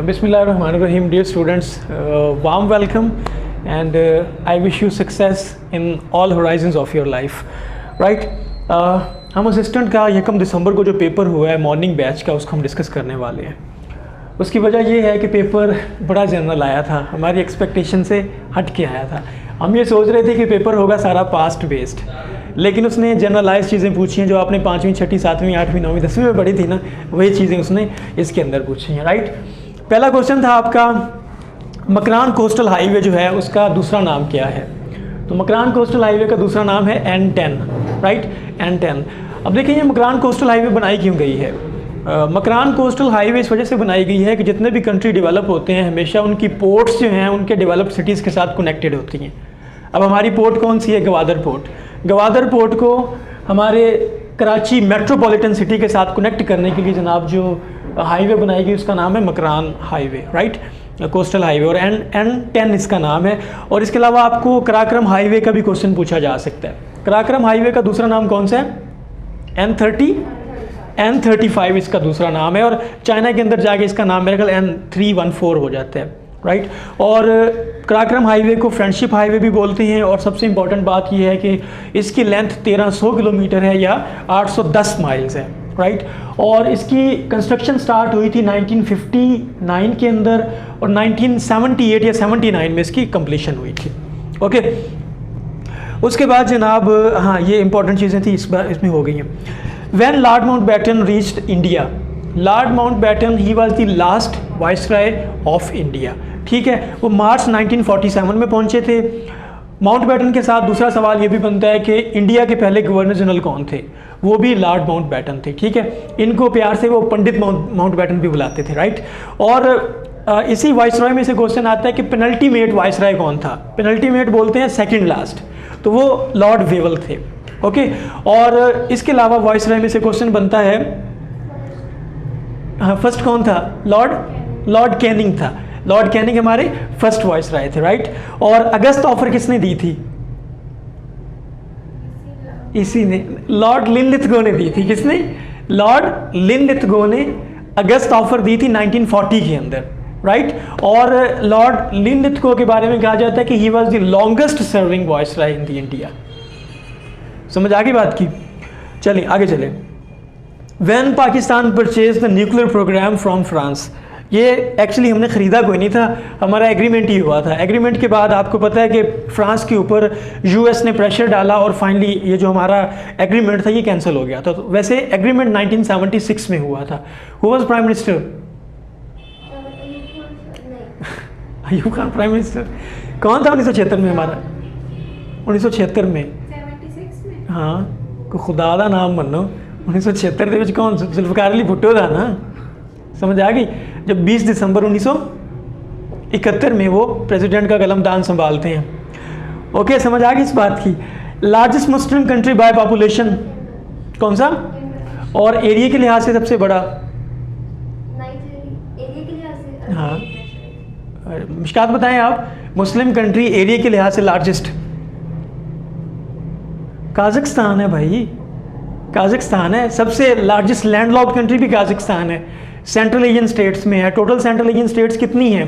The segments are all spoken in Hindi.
Bismillahirrahmanirrahim, dear students, warm welcome and I wish you success in all horizons of your life. Right? हम असिस्टेंट का 1 दिसंबर को जो पेपर हुआ है मॉर्निंग बैच का, उसको हम डिस्कस करने वाले हैं। उसकी वजह ये है कि पेपर बड़ा जनरल आया था, हमारी एक्सपेक्टेशन से हट के आया था। हम ये सोच रहे थे कि पेपर होगा सारा पास्ट बेस्ड, लेकिन उसने जनरलाइज चीज़ें पूछी हैं जो आपने 5वीं 6वीं 7वीं 8वीं 9वीं 10वीं में पढ़ी थी ना, वही चीज़ें उसने इसके अंदर पूछी हैं। राइट? पहला क्वेश्चन था आपका, मकरान कोस्टल हाईवे जो है उसका दूसरा नाम क्या है? तो मकरान कोस्टल हाईवे का दूसरा नाम है N10। राइट? N10। अब देखिए ये मकरान कोस्टल हाईवे बनाई क्यों गई है? मकरान कोस्टल हाईवे इस वजह से बनाई गई है कि जितने भी कंट्री डेवलप होते हैं हमेशा उनकी पोर्ट्स जो हैं उनके डेवलप्ड सिटीज़ के साथ कनेक्टेड होती हैं। अब हमारी पोर्ट कौन सी है? गवादर पोर्ट। गवादर पोर्ट को हमारे कराची मेट्रोपॉलिटन सिटी के साथ कनेक्ट करने के लिए जनाब जो हाईवे बनाई गई उसका नाम है Makran highway. Right? Coastal highway, और N10 इसका नाम है। और इसके अलावा आपको कराक्रम हाईवे का भी क्वेश्चन पूछा जा सकता है। कराक्रम हाईवे का दूसरा नाम कौन सा है? N35 इसका दूसरा नाम है, और चाइना के अंदर जाके इसका नाम मेरे ख्याल N314 हो जाता है। राइट? और कराक्रम हाईवे को फ्रेंडशिप हाईवे भी बोलते हैं, और सबसे इम्पॉर्टेंट बात यह है कि इसकी लेंथ 1300 किलोमीटर है या 810 माइल्स है। राइट? और इसकी कंस्ट्रक्शन स्टार्ट हुई थी 1959 के अंदर, और 1978 या 79 में इसकी कंप्लीशन हुई थी। ओके, उसके बाद जनाब हाँ ये इंपॉर्टेंट चीज़ें थी इस बार इसमें हो गई हैं। When Lord Mountbatten reached India, Lord Mountbatten he was the last viceroy of India. ठीक है, वो मार्च 1947 में पहुंचे थे। माउंटबेटन के साथ दूसरा सवाल ये भी बनता है कि इंडिया के पहले गवर्नर जनरल कौन थे? वो भी लॉर्ड माउंटबेटन थे। ठीक है, इनको प्यार से वो पंडित माउंटबेटन भी बुलाते थे। राइट? और इसी वाइसराय में से क्वेश्चन आता है कि पेनल्टीमेट वाइसराय कौन था? पेनल्टीमेट बोलते हैं सेकंड लास्ट, तो वो लॉर्ड वेवल थे। ओके, और इसके अलावा वाइसराय में से क्वेश्चन बनता है, हाँ फर्स्ट कौन था? लॉर्ड कैनिंग था। लॉर्ड कैनिंग हमारे फर्स्ट वाइसराय थे। राइट? और अगस्त ऑफर किसने दी थी? इसी ने, लॉर्ड लिनलिथगो ने दी थी। किसने? लॉर्ड लिनलिथगो ने अगस्त ऑफर दी थी 1940 के अंदर। राइट? और लॉर्ड लिनलिथगो के बारे में कहा जाता है कि he was the longest serving viceroy in the India. समझ आ गई बात की? चलिए आगे चलें। When Pakistan purchase the nuclear program from France, ये एक्चुअली हमने ख़रीदा कोई नहीं था, हमारा एग्रीमेंट ही हुआ था। एग्रीमेंट के बाद आपको पता है कि फ्रांस के ऊपर यूएस ने प्रेशर डाला और फाइनली ये जो हमारा एग्रीमेंट था ये कैंसिल हो गया था। तो वैसे एग्रीमेंट 1976 में हुआ था। Who was prime minister? Ayub Khan prime minister. कौन था 1976 में हमारा? 1976 में, हाँ खुदा का नाम मनो, 1976 के कौन? जुल्फकार अली भुट्टो था ना। समझ आ गई? जब 20 दिसंबर 1971 में वो प्रेसिडेंट का कलमदान संभालते हैं। ओके, समझ आ गई इस बात की? Largest Muslim country by population कौन सा? और एरिया के लिहाज से सबसे बड़ा? हाँ मिशकात बताएं आप, मुस्लिम कंट्री एरिया के लिहाज से लार्जेस्ट? काज़ाकिस्तान है भाई, काज़ाकिस्तान है। सबसे लार्जेस्ट लैंडलॉक्ड कंट्री भी काज़ाकिस्तान है, सेंट्रल एशियन स्टेट्स में है। टोटल सेंट्रल एशियन स्टेट्स कितनी हैं?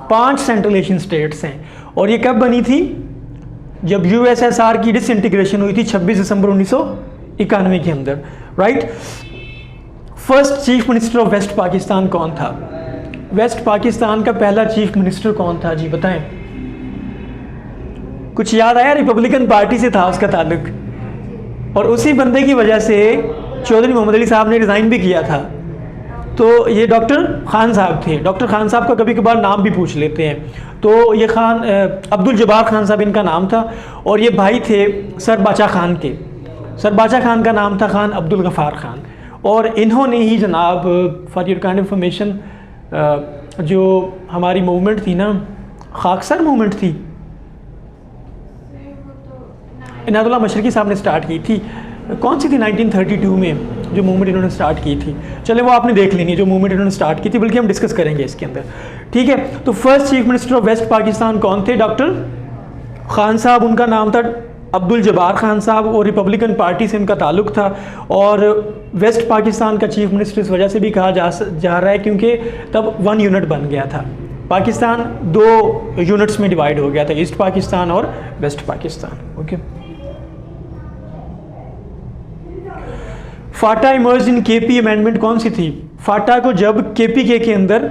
5 सेंट्रल एशियन स्टेट्स हैं। और ये कब बनी थी? जब यूएसएसआर की डिसइंटीग्रेशन हुई थी 26 दिसंबर 1991 के अंदर। Right? First chief minister of west Pakistan कौन था? वेस्ट पाकिस्तान का पहला चीफ मिनिस्टर कौन था जी बताएं? कुछ याद आया? रिपब्लिकन पार्टी से था उसका ताल्लुक, और उसी बंदे की वजह से चौधरी मोहम्मद अली साहब ने रिज़ाइन भी किया था। तो ये डॉक्टर खान साहब थे। डॉक्टर खान साहब का कभी कभार नाम भी पूछ लेते हैं। तो ये खान अब्दुल जब्बार खान साहब इनका नाम था, और ये भाई थे सर बाचा खान के। सर बाचा खान का नाम था खान अब्दुल गफ़ार खान, और इन्होंने ही जनाब फॉर योर काइंड इन्फॉर्मेशन जो हमारी मूवमेंट थी ना, खाकसर मूवमेंट थी, इनायतुल्लाह मशरकी साहब ने स्टार्ट की थी। कौन सी थी? 1932 में जो मूवमेंट इन्होंने स्टार्ट की थी। चले वो आपने देख लेनी जो मूवमेंट इन्होंने स्टार्ट की थी, बल्कि हम डिस्कस करेंगे इसके अंदर। ठीक है, तो first chief minister of west Pakistan कौन थे? डॉक्टर खान साहब उनका नाम था। अब्दुल जब्बार खान साहब और रिपब्लिकन पार्टी से इनका ताल्लुक़ था, और वेस्ट पाकिस्तान का चीफ मिनिस्टर इस वजह से भी कहा जा रहा है क्योंकि तब 1 यूनिट बन गया था। पाकिस्तान 2 यूनिट्स में डिवाइड हो गया था, ईस्ट पाकिस्तान और west Pakistan. Okay, FATA emerge in KP amendment कौन सी थी? फाटा को जब केपीके के अंदर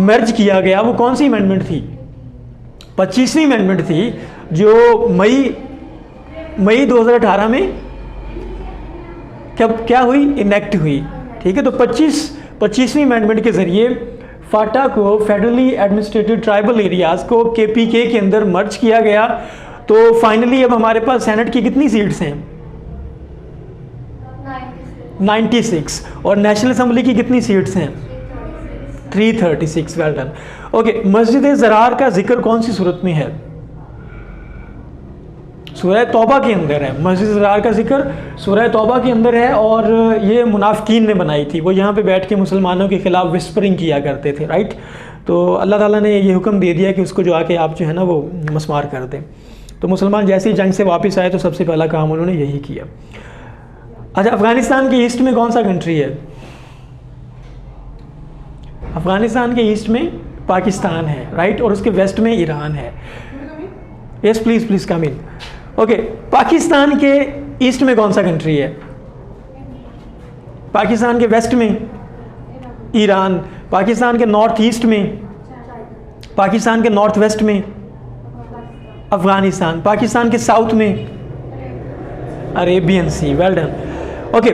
मर्ज किया गया वो कौन सी अमेंडमेंट थी? 25वीं अमेंडमेंट थी जो मई 2018 में क्या हुई? इनेक्ट हुई। ठीक है, तो 25वीं अमेंडमेंट के ज़रिए फाटा को फेडरली एडमिनिस्ट्रेटेड ट्राइबल एरियाज़ को केपीके के अंदर मर्ज किया गया। तो फाइनली अब हमारे पास सेनेट की कितनी सीट्स हैं? 96। और नेशनल असेंबली की कितनी सीट्स हैं? 336। Well done. ओके, मस्जिद ज़रार का जिक्र कौन सी सूरत में है? सूरह तौबा के अंदर है। मस्जिद ज़रार का जिक्र सूरह तौबा के अंदर है, और ये मुनाफिकीन ने बनाई थी। वो यहाँ पे बैठ के मुसलमानों के ख़िलाफ़ विस्परिंग किया करते थे, राइट। तो अल्लाह ताला ने ये हुक्म दे दिया कि उसको जो आके आप जो है ना वो मसमार कर दें। तो मुसलमान जैसे ही जंग से वापस आए तो सबसे पहला काम उन्होंने यही किया। अच्छा, अफ़गानिस्तान के ईस्ट में कौन सा कंट्री है? अफ़गानिस्तान के ईस्ट में पाकिस्तान है, राइट, और उसके वेस्ट में ईरान है। Yes please please come in. Okay, Pakistan के ईस्ट में कौन सा कंट्री है? पाकिस्तान के वेस्ट में ईरान, पाकिस्तान के नॉर्थ ईस्ट में, पाकिस्तान के नॉर्थ वेस्ट में अफ़गानिस्तान, पाकिस्तान के साउथ में Arabian sea. Well done. Okay,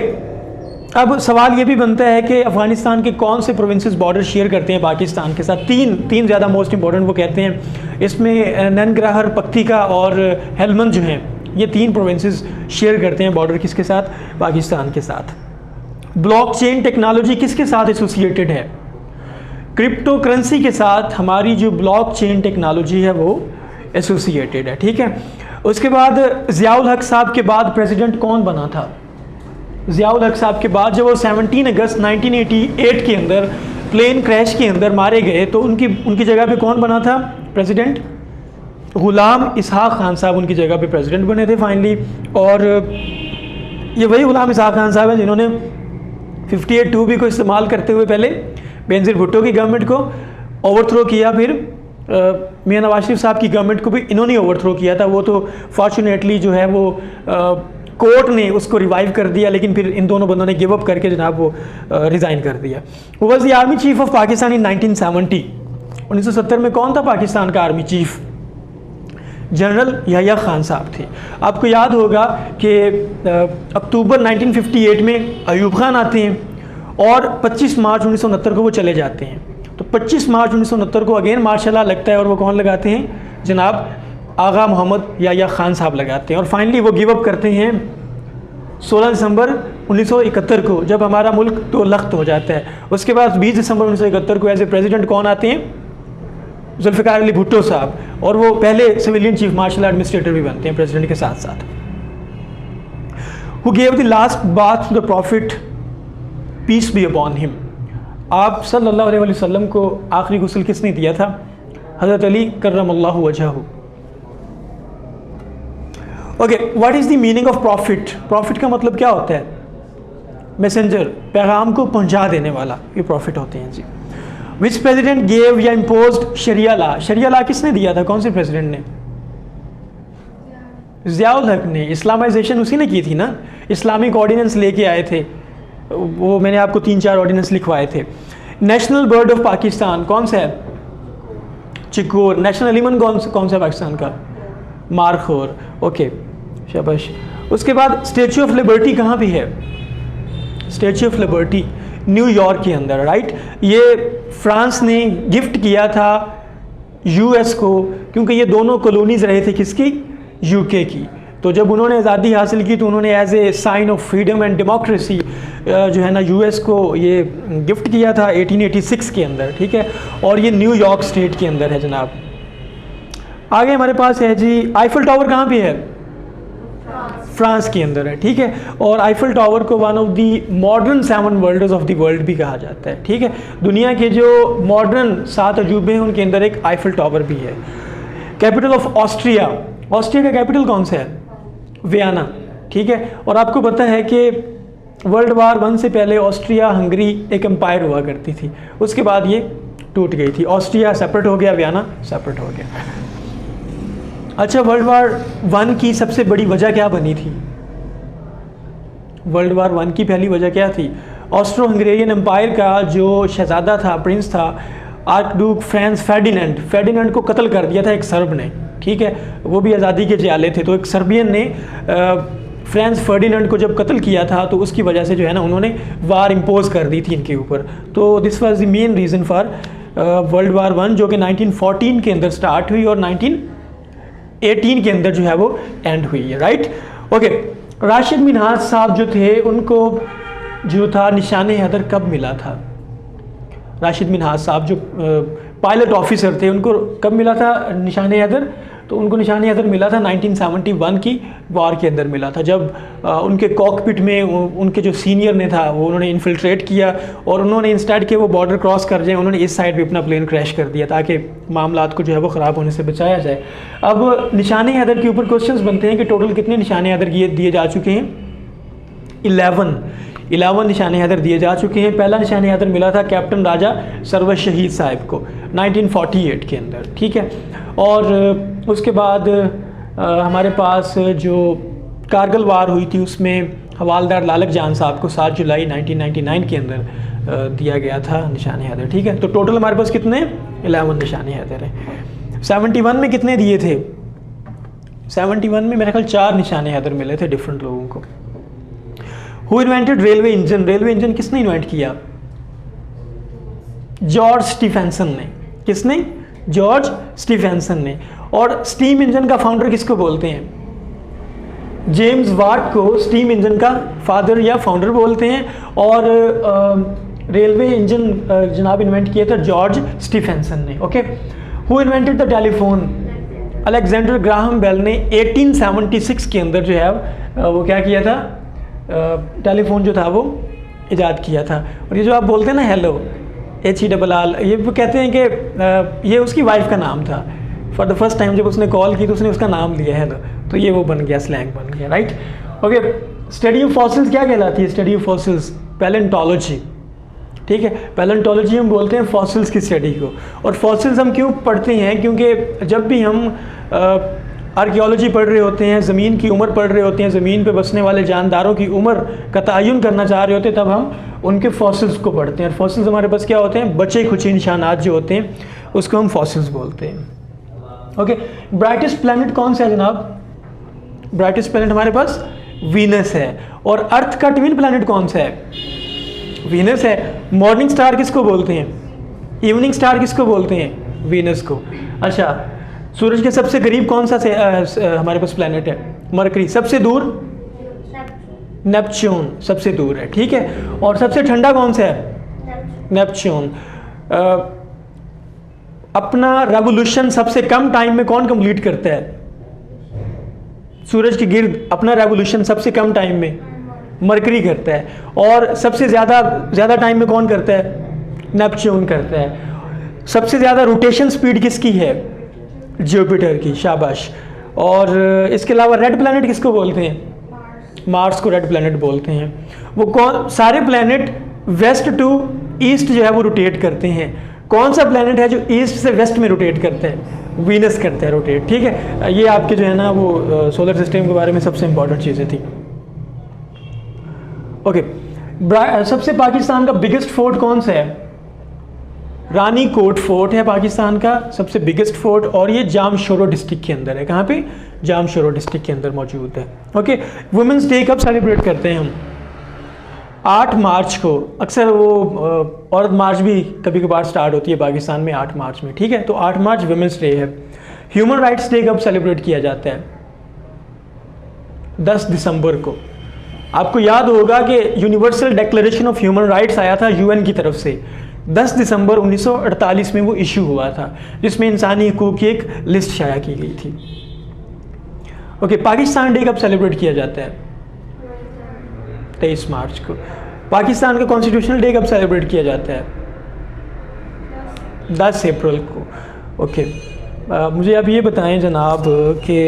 अब सवाल ये भी बनता है कि अफ़गानिस्तान के कौन से प्रोविंसेस बॉर्डर शेयर करते हैं पाकिस्तान के साथ? तीन ज़्यादा मोस्ट इंपॉर्टेंट वो कहते हैं। इसमें ननगरहर, पख्तिका और हेलमंद जो हैं, ये 3 प्रोविंसेस शेयर करते हैं बॉर्डर किसके साथ? पाकिस्तान के साथ। ब्लॉकचेन टेक्नोलॉजी किसके साथ एसोसिएटेड है? क्रिप्टो करेंसी के साथ हमारी जो ब्लॉकचेन टेक्नोलॉजी है वो एसोसिएटेड है। ठीक है, उसके बाद ज़ियाउल हक साहब के बाद प्रेसिडेंट कौन बना था? ज़ियाउल हक साहब के बाद जब वो 17 अगस्त 1988 के अंदर प्लेन क्रैश के अंदर मारे गए तो उनकी जगह पे कौन बना था प्रेसिडेंट? गुलाम इसहाक खान साहब उनकी जगह पे प्रेसिडेंट बने थे फाइनली। और ये वही गुलाम इसहाक खान साहब हैं जिन्होंने 58(2) भी को इस्तेमाल करते हुए पहले बेनज़ीर भुट्टो की गवर्नमेंट को ओवरथ्रो किया, फिर मियां नवाज शरीफ साहब की गवर्नमेंट को भी इन्होंने ओवरथ्रो किया था। वो तो फॉर्चुनेटली जो है वो कोर्ट ने उसको रिवाइव कर दिया, लेकिन फिर इन दोनों बंदों ने गिव अप करके जनाब वो रिज़ाइन कर दिया। वो was the army chief of Pakistan in 1970। 1970 में कौन था पाकिस्तान का army chief? General Yahya Khan साहब थे। आपको याद होगा कि अक्टूबर 1958 में अयूब खान आते हैं और 25 मार्च 1969 को वो चले जाते हैं। तो 25 मार्च 1969 को अगेन मार्शल लॉ लगता है, और वो कौन लगाते हैं? जनाब आगा मोहम्मद याह्या खान साहब लगाते हैं। और फाइनली वो गिव अप करते हैं 16 दिसंबर 1971 को, जब हमारा मुल्क तो लख्त हो जाता है। उसके बाद 20 दिसंबर 1971 को एज ए प्रेसिडेंट कौन आते हैं? जुल्फ़िकार अली भुट्टो साहब, और वो पहले सिविलियन चीफ मार्शल एडमिनिस्ट्रेटर भी बनते हैं प्रेसिडेंट के साथ साथ। Who gave the last bath to the prophet peace be upon him? आप सल्लल्लाहु अलैहि वसल्लम को आखिरी गुस्ल किसने दिया था? हज़रत अली कर्रमल्लाहु वजहहु। Okay, what is the meaning of profit? Profit का मतलब क्या होता है? मैसेंजर, पैगाम को पहुंचा देने वाला, ये प्रॉफिट होते हैं जी। विच प्रेसिडेंट गेव या इम्पोज्ड शरिया लॉ? शरिया लॉ किसने दिया था? कौन से प्रेसिडेंट ने? ज़ियाउल हक ने। इस्लामाइजेशन उसी ने की थी ना, इस्लामिक ऑर्डिनेंस लेके आए थे वो। मैंने आपको 3-4 ऑर्डिनेंस लिखवाए थे। नेशनल बर्ड ऑफ पाकिस्तान कौन सा है? चिकोर। नेशनल एनिमल कौन सा है पाकिस्तान का? मारखोर। ओके, शाबाश। उसके बाद स्टैच्यू ऑफ लिबर्टी कहाँ पे है? स्टैच्यू ऑफ लिबर्टी न्यूयॉर्क के अंदर, राइट। ये फ्रांस ने गिफ्ट किया था यूएस को, क्योंकि ये दोनों कॉलोनीज रहे थे किसकी? यूके की। तो जब उन्होंने आज़ादी हासिल की तो उन्होंने as a sign of freedom and democracy जो है ना यूएस को ये गिफ्ट किया था 1886 के अंदर, ठीक है। और ये न्यूयॉर्क स्टेट के अंदर है जनाब। आगे हमारे पास है जी आईफल टावर, कहाँ पे है? फ्रांस के अंदर है, ठीक है। और आईफल टावर को one of the modern 7 wonders of the world भी कहा जाता है, ठीक है। दुनिया के जो मॉडर्न 7 अजूबे हैं उनके अंदर एक आईफल टावर भी है। कैपिटल ऑफ ऑस्ट्रिया, ऑस्ट्रिया का कैपिटल कौन सा है? वियना, ठीक है। और आपको पता है कि वर्ल्ड वार 1 से पहले ऑस्ट्रिया हंगरी एक एम्पायर हुआ करती थी, उसके बाद ये टूट गई थी। ऑस्ट्रिया सेपरेट हो गया, वियना सेपरेट हो गया। अच्छा, वर्ल्ड वार 1 की सबसे बड़ी वजह क्या बनी थी? वर्ल्ड वार 1 की पहली वजह क्या थी? ऑस्ट्रो हंगेरियन एम्पायर का जो शहजादा था, प्रिंस था, आर्कड्यूक फ्रांस फेर्डिनेंड को कत्ल कर दिया था एक सर्ब ने, ठीक है। वो भी आज़ादी के जियाले थे, तो एक सर्बियन ने फ्रांस फर्डिनेंड को जब कत्ल किया था तो उसकी वजह से जो है ना उन्होंने वार इम्पोज कर दी थी इनके ऊपर। तो this was the main reason for world war 1, जो कि 1914 के अंदर स्टार्ट हुई और 1918 के अंदर जो है वो एंड हुई है, राइट। ओके, राशिद मिन्हाज साहब जो थे उनको जो था निशान हैदर कब मिला था? राशिद मिन्हाज साहब जो पायलट ऑफिसर थे उनको कब मिला था निशान हैदर? तो उनको निशान हैदर मिला था 1971 की वार के अंदर मिला था, जब उनके कॉकपिट में उनके जो सीनियर ने था वो उन्होंने इन्फिल्ट्रेट किया और उन्होंने इंस्टेड के वो बॉर्डर क्रॉस कर जाए उन्होंने इस साइड भी अपना प्लेन क्रैश कर दिया ताकि मामलात को जो है वो ख़राब होने से बचाया जाए। अब निशान हैदर के ऊपर क्वेश्चंस बनते हैं कि टोटल कितने निशान हैदर दिए जा चुके हैं? 11 निशान हैदर दिए जा चुके हैं। पहला निशान हैदर मिला था कैप्टन राजा सरवर शहीद साहब को 1948 के अंदर, ठीक है। और उसके बाद हमारे पास जो कारगिल वार हुई थी उसमें हवालदार लालक जान साहब को 7 जुलाई 1999 के अंदर दिया गया था निशान हैदर, ठीक है। तो टोटल हमारे पास कितने? 11 निशान हैदर हैं। 71 में कितने दिए थे? 71 में मेरे ख्याल 4 निशान हैदर मिले थे डिफरेंट लोगों को। Who invented railway engine? Railway engine किसने इन्वेंट किया? जॉर्ज स्टीफेंसन ने। किसने? जॉर्ज स्टीफेंसन ने। और स्टीम इंजन का फाउंडर किसको बोलते हैं? जेम्स वाट को स्टीम इंजन का फादर या फाउंडर बोलते हैं। और रेलवे इंजन जनाब इन्वेंट किया था जॉर्ज स्टीफेंसन ने, okay. Who invented the telephone? Alexander Graham Bell ने 1876 के अंदर जो है वो क्या किया था? टेलीफोन जो था वो इजाद किया था। और ये जो आप बोलते हैं ना हेलो, HERR, ये वो कहते हैं कि ये उसकी वाइफ का नाम था। फॉर द फर्स्ट टाइम जब उसने कॉल की तो उसने उसका नाम लिया हेलो, तो ये वो बन गया, स्लैंग बन गया, right. Okay, study of fossils क्या कहलाती है? स्टडी ऑफ फॉसिल्स पैलेंटोलॉजी, ठीक है। पैलेंटोलॉजी हम बोलते हैं फॉसिल्स की स्टडी को। और फॉसिल्स हम क्यों पढ़ते हैं? क्योंकि जब भी हम आर्कियोलॉजी पढ़ रहे होते हैं, ज़मीन की उम्र पढ़ रहे होते हैं, ज़मीन पे बसने वाले जानदारों की उम्र का तयन करना चाह रहे होते हैं, तब हम उनके फॉसिल्स को पढ़ते हैं। और फॉसिल्स हमारे पास क्या होते हैं? बचे खुचे निशानात जो होते हैं उसको हम फॉसिल्स बोलते हैं, ओके। ब्राइटेस्ट प्लैनेट कौन सा है जनाब? ब्राइटेस्ट प्लैनेट हमारे पास वीनस है। और अर्थ का ट्विन प्लैनेट कौन सा है? वीनस है। मॉर्निंग स्टार किसको बोलते हैं? इवनिंग स्टार किसको बोलते हैं? वीनस को। अच्छा, सूरज के सबसे करीब कौन सा हमारे पास प्लैनेट है? मरकरी। सबसे दूर? नेपच्यून सबसे दूर है, ठीक है। और सबसे ठंडा कौन सा है? नेपच्यून। अपना रेवोल्यूशन सबसे कम टाइम में कौन कंप्लीट करता है? सूरज के गिर्द अपना रेवोल्यूशन सबसे कम टाइम में मरकरी करता है। और सबसे ज़्यादा टाइम में कौन करता है? नेपच्यून करता है। सबसे ज़्यादा रोटेशन स्पीड किसकी है? जुपिटर की, शाबाश। और इसके अलावा रेड प्लैनेट किसको बोलते हैं? मार्स को रेड प्लैनेट बोलते हैं। वो कौन? सारे प्लैनेट वेस्ट टू ईस्ट जो है वो रोटेट करते हैं। कौन सा प्लैनेट है जो ईस्ट से वेस्ट में रोटेट करता है? वीनस करता है रोटेट, ठीक है। ये आपके जो है ना वो सोलर सिस्टम के बारे में सबसे इंपॉर्टेंट चीज़ें थी, ओके। सबसे पाकिस्तान का बिगेस्ट फोर्ट कौन सा है? रानी कोट फोर्ट है पाकिस्तान का सबसे बिगेस्ट फोर्ट, और ये जामशोरो डिस्ट्रिक्ट के अंदर है। कहाँ पे? जामशोरो डिस्ट्रिक्ट के अंदर मौजूद है, ओके। वुमेंस डे कब सेलिब्रेट करते हैं हम? 8 मार्च को। अक्सर वो औरत मार्च भी कभी कभार स्टार्ट होती है पाकिस्तान में 8 मार्च में, ठीक है। तो 8 मार्च वुमेंस डे है। ह्यूमन राइट्स डे कब सेलिब्रेट किया जाता है? 10 दिसंबर को। आपको याद होगा कि universal declaration of human rights आया था UN की तरफ से 10 दिसंबर 1948 में वो इशू हुआ था, जिसमें इंसानी हकूक़ की एक लिस्ट शाया की गई थी, ओके। पाकिस्तान डे कब सेलिब्रेट किया जाता है? 23 मार्च को। पाकिस्तान का कॉन्स्टिट्यूशनल डे कब सेलिब्रेट किया जाता है? 10 अप्रैल को, ओके। मुझे अब ये बताएं जनाब कि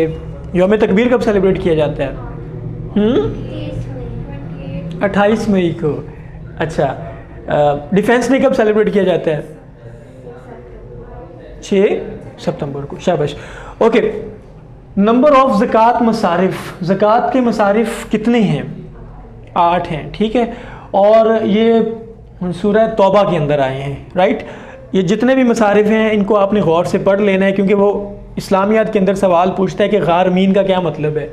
यौम तकबीर कब सेलिब्रेट किया जाता है? 28 मई को। अच्छा, डिफेंस डे कब सेलिब्रेट किया जाता है? 6 सितंबर को। शाबाश। ओके, नंबर ऑफ ज़कात मसारिफ, ज़कात के मसारिफ कितने हैं? 8 हैं, ठीक है। और ये सूरह तौबा के अंदर आए हैं, राइट। ये जितने भी मसारिफ हैं इनको आपने गौर से पढ़ लेना है, क्योंकि वो इस्लामियात के अंदर सवाल पूछता है कि गारमीन का क्या मतलब है।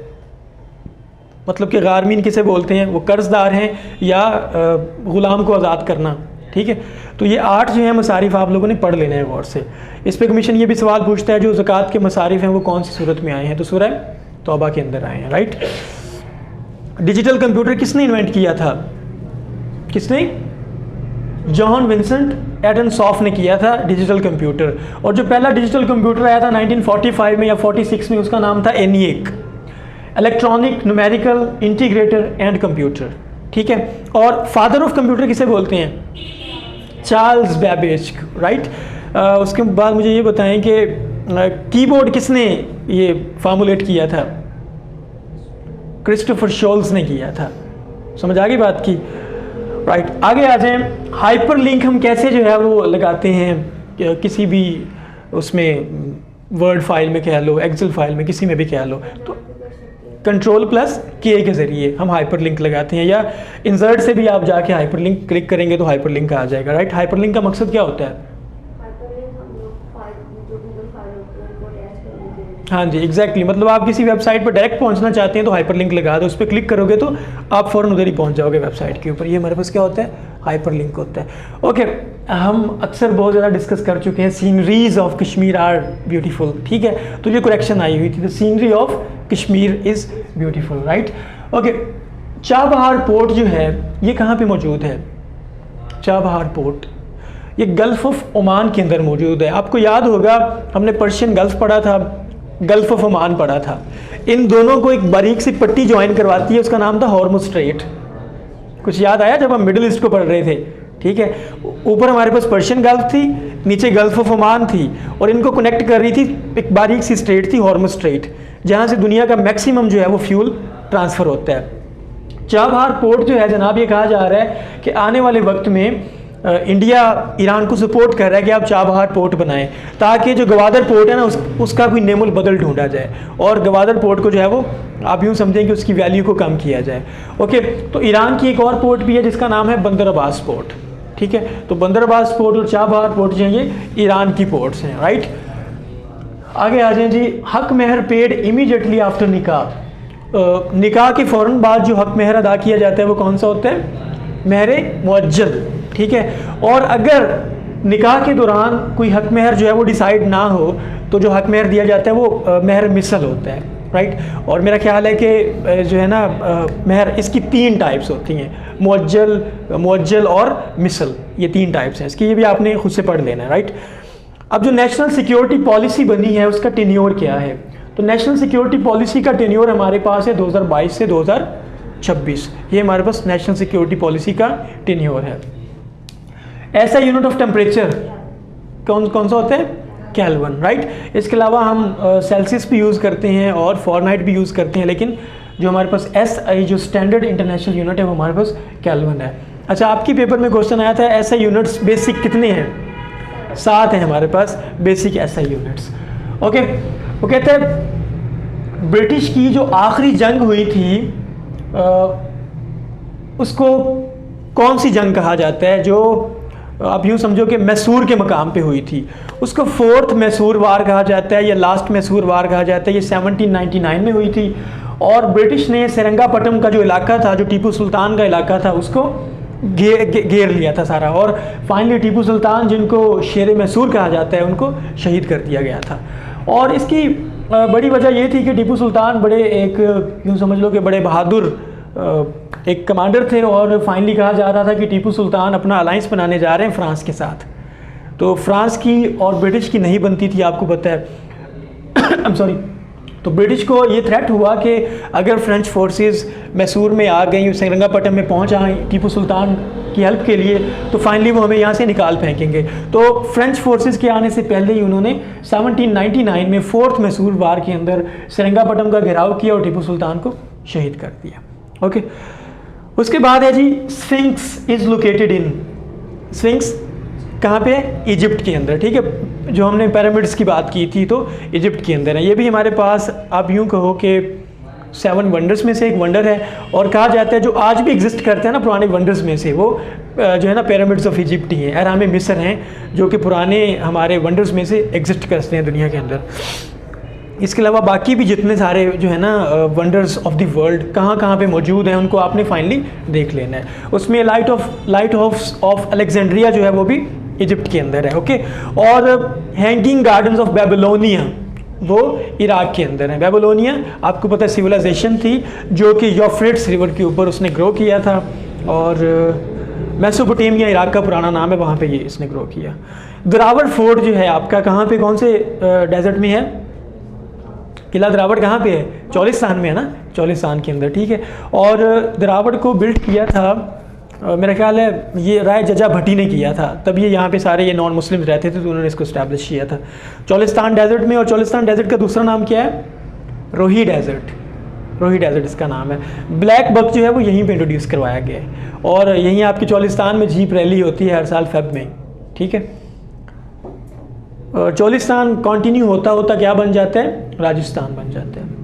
मतलब कि गारमीन किसे बोलते हैं? वो कर्जदार हैं या ग़ुलाम को आज़ाद करना, ठीक है। तो ये 8 जो हैं मसारिफ आप लोगों ने पढ़ लेना है गौर से। इस पर कमीशन ये भी सवाल पूछता है जो ज़कात के मसारिफ हैं वो कौन सी सूरत में आए हैं? तो सूरह तौबा के अंदर आए हैं, राइट। डिजिटल कंप्यूटर किसने इन्वेंट किया था? किसने? जॉन विंसेंट एडनसॉफ ने किया था डिजिटल कंप्यूटर। और जो पहला डिजिटल कंप्यूटर आया था 1945 में या 46 में, उसका नाम था ENIAC, electronic numerical integrator and computer, ठीक है। और फादर ऑफ कंप्यूटर किसे बोलते हैं? Charles Babbage, right. उसके बाद मुझे ये बताएं कि कीबोर्ड किसने ये फार्मुलेट किया था? क्रिस्टोफर शोल्स ने किया था। समझ आ गई बात की, राइट। आगे आ जाएं, हाइपर लिंक हम कैसे जो है वो लगाते हैं किसी भी उसमें, वर्ड फाइल में कह लो, एक्सेल फाइल में, किसी में भी कह लो, तो Ctrl+K के ज़रिए हम हाइपर लिंक लगाते हैं, या इंसर्ट से भी आप जाके हाइपर लिंक क्लिक करेंगे तो हाइपर लिंक आ जाएगा, राइट। हाइपर लिंक का मकसद क्या होता है? हाँ जी, एग्जैक्टली। मतलब आप किसी वेबसाइट पर डायरेक्ट पहुंचना चाहते हैं तो हाइपर लिंक लगा दो, उस पर क्लिक करोगे तो आप फ़ौरन उधर ही पहुंच जाओगे वेबसाइट के ऊपर। ये हमारे पास क्या होता है? हाइपर लिंक होता है। ओके, हम अक्सर बहुत ज़्यादा डिस्कस कर चुके हैं, sceneries of Kashmir are beautiful, ठीक है। तो ये करेक्शन आई हुई थी, the scenery of Kashmir is beautiful, right. Okay, Chabahar port जो है ये कहाँ पे मौजूद है? चाबहार पोर्ट ये गल्फ़ ऑफ ओमान के अंदर मौजूद है। आपको याद होगा हमने पर्शियन गल्फ़ पढ़ा था, गल्फ़ ऑफ ओमान पढ़ा था। इन दोनों को एक बारीक सी पट्टी ज्वाइन करवाती है, उसका नाम था हॉर्मुज़ स्ट्रेट। कुछ याद आया जब हम मिडिल ईस्ट को पढ़ रहे थे, ठीक है। ऊपर हमारे पास पर्शियन गल्फ़ थी, नीचे गल्फ़ ऑफ ओमान थी, और इनको कनेक्ट कर रही थी एक बारीक सी स्ट्रेट थी, हॉर्मुज़ स्ट्रेट, जहाँ से दुनिया का मैक्सिमम जो है वो फ्यूल ट्रांसफ़र होता है। चाबहार पोर्ट जो है जनाब, ये कहा जा रहा है कि आने वाले वक्त में इंडिया ईरान को सपोर्ट कर रहा है कि आप चाबहार पोर्ट बनाएं, ताकि जो गवादर पोर्ट है ना उसका कोई नेमुल बदल ढूंढा जाए, और गवादर पोर्ट को जो है वो आप यूँ समझें कि उसकी वैल्यू को कम किया जाए। ओके, तो ईरान की एक और पोर्ट भी है जिसका नाम है बंदर अब्बास पोर्ट, ठीक है। तो बंदर अब्बास पोर्ट और चाबहार पोर्ट जो हैं ये ईरान की पोर्ट्स हैं, राइट। आगे आ जाएं जी, हक महर पेड इमीडिएटली आफ्टर निकाह। निकाह के फ़ौरन बाद जो हक महर अदा किया जाता है वो कौन सा होता है? महर मुअज्जल, ठीक है। और अगर निकाह के दौरान कोई हक महर जो है वो डिसाइड ना हो तो जो हक महर दिया जाता है वो महर मिसल होता है, राइट। और मेरा ख्याल है कि जो है ना महर, इसकी 3 टाइप्स होती हैं, मुअज्जल और मिसल, ये 3 टाइप्स हैं इसकी। ये भी आपने खुद से पढ़ लेना है, राइट। अब जो नेशनल सिक्योरिटी पॉलिसी बनी है उसका टेन्योर क्या है? तो नेशनल सिक्योरिटी पॉलिसी का टेन्योर हमारे पास है 2022 से 2026। ये हमारे पास नेशनल सिक्योरिटी पॉलिसी का टेन्योर है। ऐसा यूनिट ऑफ टेम्परेचर कौन सा होता है? Kelvin, right. इसके अलावा हम सेल्सियस भी यूज़ करते हैं और फॉरेनहाइट भी यूज़ करते हैं, लेकिन जो हमारे पास SI जो स्टैंडर्ड इंटरनेशनल यूनिट है वो हमारे पास केल्विन है। अच्छा, आपकी पेपर में क्वेश्चन आया था SI यूनिट्स बेसिक कितने हैं? 7 हैं हमारे पास बेसिक SI यूनिट्स। ओके, वो कहते हैं ब्रिटिश की जो आखिरी जंग हुई थी उसको कौन सी जंग कहा जाता है? जो आप यूँ समझो कि मैसूर के मकाम पे हुई थी, उसको 4th मैसूर वार कहा जाता है या लास्ट मैसूर वार कहा जाता है। ये 1799 में हुई थी, और ब्रिटिश ने सेरंगापट्टम का जो इलाका था, जो टीपू सुल्तान का इलाका था, उसको घेर लिया था सारा, और फाइनली टीपू सुल्तान, जिनको शेर मैसूर कहा जाता है, उनको शहीद कर दिया गया था। और इसकी बड़ी वजह ये थी कि टीपू सुल्तान बड़े एक यूँ समझ लो कि बड़े बहादुर एक कमांडर थे, और फाइनली कहा जा रहा था कि टीपू सुल्तान अपना अलायंस बनाने जा रहे हैं फ्रांस के साथ। तो फ्रांस की और ब्रिटिश की नहीं बनती थी, आपको पता है। I am sorry. तो ब्रिटिश को ये थ्रेट हुआ कि अगर फ्रेंच फोर्सेस मैसूर में आ गई, सेरंगापट्टम में पहुंच आए, टीपू सुल्तान की हेल्प के लिए, तो फाइनली वो हमें यहाँ से निकाल फेंकेंगे। तो फ्रेंच फोर्सेस के आने से पहले ही उन्होंने 1799 में 4th मैसूर वार के अंदर सेरिंगापटम का घेराव किया और टीपू सुल्तान को शहीद कर दिया। ओके, उसके बाद है जी Sphinx is located in, Sphinx कहाँ पे है? इजिप्ट के अंदर, ठीक है। जो हमने पिरामिड्स की बात की थी तो इजिप्ट के अंदर है। ये भी हमारे पास आप यूँ कहो कि 7 वंडर्स में से एक वंडर है, और कहा जाता है जो आज भी एग्जिस्ट करते हैं ना पुराने वंडर्स में से, वो जो है ना पिरामिड्स ऑफ इजिप्ट ही हैं, अहराम मिस्र हैं, जो कि पुराने हमारे वंडर्स में से एग्जिस्ट करते हैं दुनिया के अंदर। इसके अलावा बाकी भी जितने सारे जो है ना वंडर्स ऑफ द वर्ल्ड कहाँ कहाँ पे मौजूद हैं, उनको आपने फाइनली देख लेना है। उसमें लाइट हाउस ऑफ अलेक्जेंड्रिया जो है वो भी इजिप्ट के अंदर है। ओके, और हैंगिंग गार्डन्स ऑफ बेबीलोनिया वो इराक के अंदर है। बेबीलोनिया आपको पता है सिविलाइजेशन थी जो कि यूफ्रेट्स रिवर के ऊपर उसने ग्रो किया था, और मेसोपोटामिया इराक का पुराना नाम है, वहाँ पे ये इसने ग्रो किया। द्रावड़ फोर्ट जो है आपका कहाँ पे, कौन से डेजर्ट में है? किला द्रावड़ कहाँ पे है? चौलिस्तान में है ना, चौलिस्तान के अंदर, ठीक है। और द्रावड़ को बिल्ड किया था मेरा ख्याल है ये राय जजा भट्टी ने किया था, तब ये यहाँ पे सारे ये नॉन मुस्लिम रहते थे तो उन्होंने इसको इस्टेब्लिश किया था चौलिस्तान डेजर्ट में। और चौलिस्तान डेजर्ट का दूसरा नाम क्या है? रोही डेजर्ट, रोही डेजर्ट इसका नाम है। ब्लैक बक जो है वो यहीं पे इंट्रोड्यूस करवाया गया है, और यहीं आपके चौलिस्तान में जीप रैली होती है हर साल फेब में, ठीक है। चौलिस्तान कंटिन्यू होता होता क्या बन जाता है? राजस्थान बन जाता है।